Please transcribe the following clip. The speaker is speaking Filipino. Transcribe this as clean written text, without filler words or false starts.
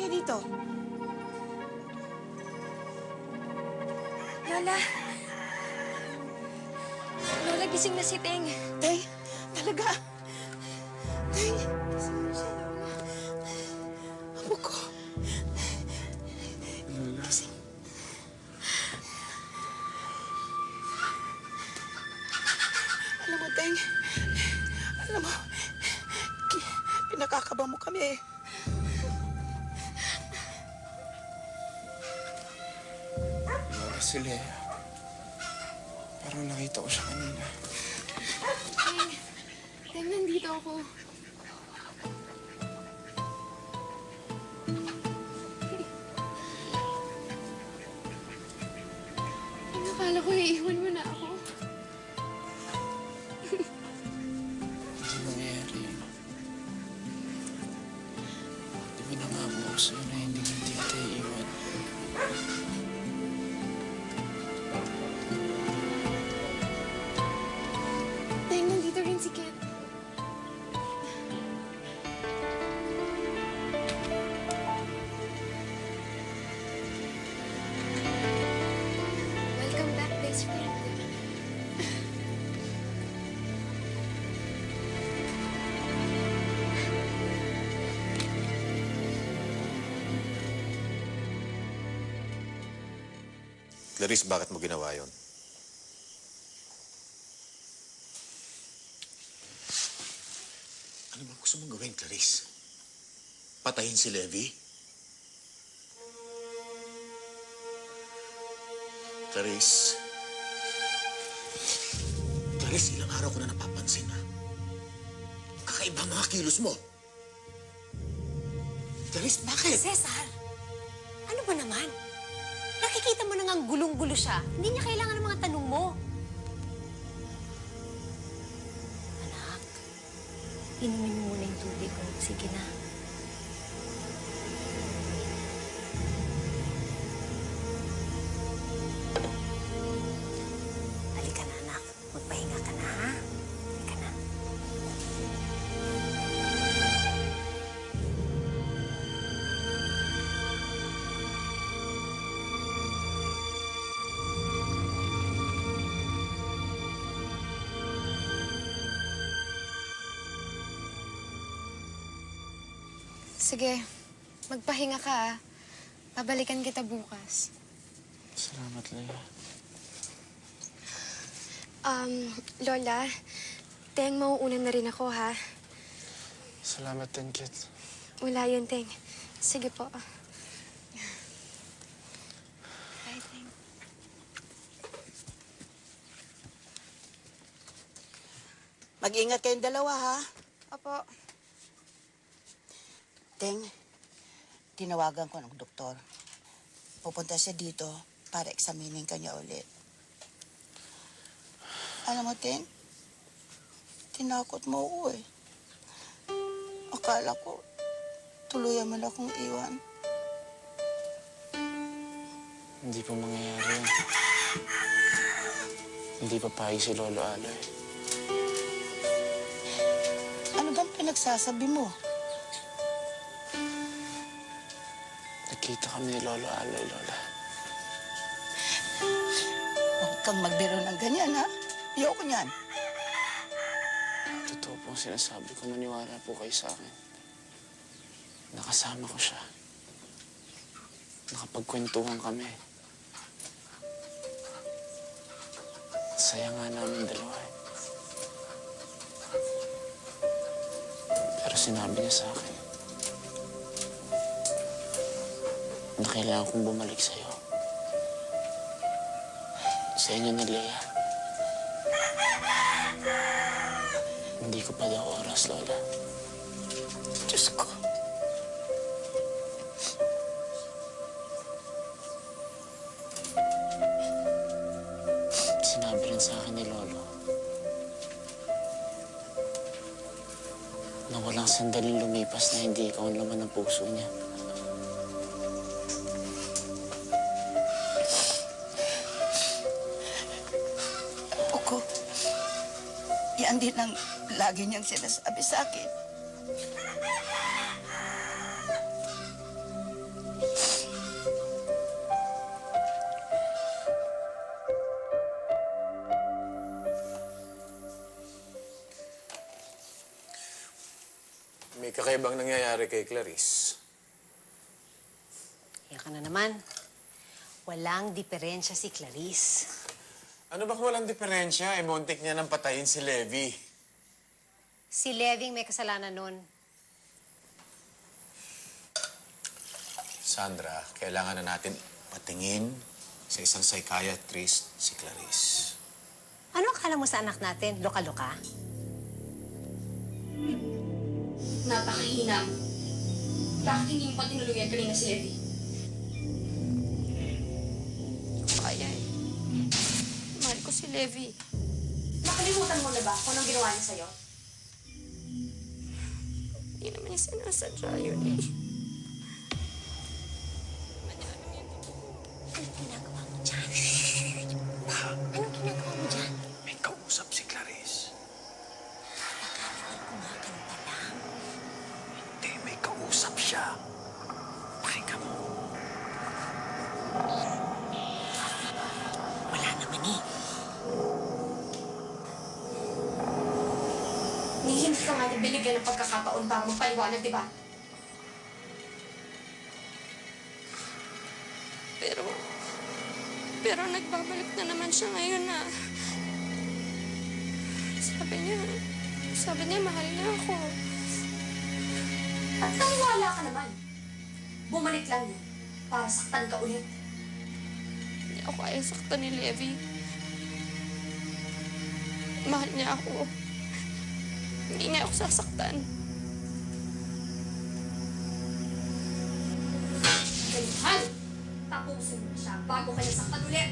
kayo dito? Lola! Lola, gising na si Teng. Teng, talaga? Teng, Gising na siya, Lola. apo ko. Lola. Alam mo, Teng, alam mo, pinakakaba mo kami. Lola, si Lea. Parang nakita ko siya kanina. Teng, nandito ako. Teng, akala ko iiwan mo na ako. Hindi mangyayari yun. Di ba nangako ako sa'yo na hindi kita iiwan? Teng, nandito rin si Kit. Welcome back, best friend. Clarice, bakit mo ginawa yun? Ano ba gusto mong gawin, Clarice? Patayin si Levi? Clarice. Clarice, ilang araw ko na napapansin, ha? Kakaiba mga kilos mo. Clarice, bakit? Cesar, ano ba naman? Nakikita mo na ngang gulong-gulo siya. Hindi niya kailangan ng mga tanong mo. Anak, inumin mo muna yung tubig ko. Sige na. Halika na, anak. Magpahinga ka na, ha? Halika na. Sige, magpahinga ka, ah. Babalikan kita bukas. Salamat, Lea. Lola, Teng, mauuna na rin ako, ha? Salamat din, Kit. Wala yun, Teng. Sige po. Bye, Teng. Mag-ingat kayong dalawa, ha? Opo. Teng, tinawagan ko ng doktor. Pupunta siya dito para examinin ka niya ulit. Alam mo, Teng, tinakot mo ako eh. Akala ko, tuluyan mo na akong iwan. Hindi pa mangyayari yun. Hindi pa pahig si Lolo Aloy. Ano bang pinagsasabi mo? Nagkita kami ni Lolo Aloy, Lola. Huwag kang magbiro ng ganyan, ha? Ayoko niyan. Totoo pong sinasabi ko, maniwala po kayo sa akin. Nakasama ko siya. Nakapagkwentuhan kami. Saya nga namin dalawa eh. Pero sinabi niya sa akin na kailangan kong bumalik sa'yo. Sa inyo ni Lea. Hindi ko pa daw oras, Lola. Diyos ko. Sinabi rin sa akin ni Lolo na walang sandaling lumipas na hindi ikaw ang laman ng puso niya. Ako, yan din ang lagi niyang sinasabi sa akin. kakaibang nangyayari kay Clarice? Yan ka na naman. Walang diferensya si Clarice. Ano ba kung walang diferensya? Muntik niya nang patayin si Levi. Si Leving may kasalanan nun. Sandra, kailangan na natin patingin sa isang psychiatrist si Clarice. Ano akala mo sa anak natin? Loka-loka? Napakahinam. Bakit hindi mo pa tinuluyan kanina si Levi? Kaya eh. Mahal ko si Levi. Nakalimutan mo na ba kung anong ginawa niya sa'yo? Hindi naman niya sinasadya yun eh. Anong ginagawa mo dyan? Anong ginagawa mo dyan? May kausap si Clarice. Kumakanta lang. Hindi, may kausap siya. Pakinggan mo. Wala naman eh. Hindi ka nga niya binigyan ng pagkakataon para magpaliwanag, di ba? Pero nagbabalik na naman siya ngayon na sabi niya mahal niya ako. At naniwala ka naman. Bumalik lang yun para saktan ka ulit. Hindi ako kaya saktan ni Levi. Mahal niya ako. Hindi niya ako sasaktan. Kailangan, tapusin mo siya bago kanya saktan ulit.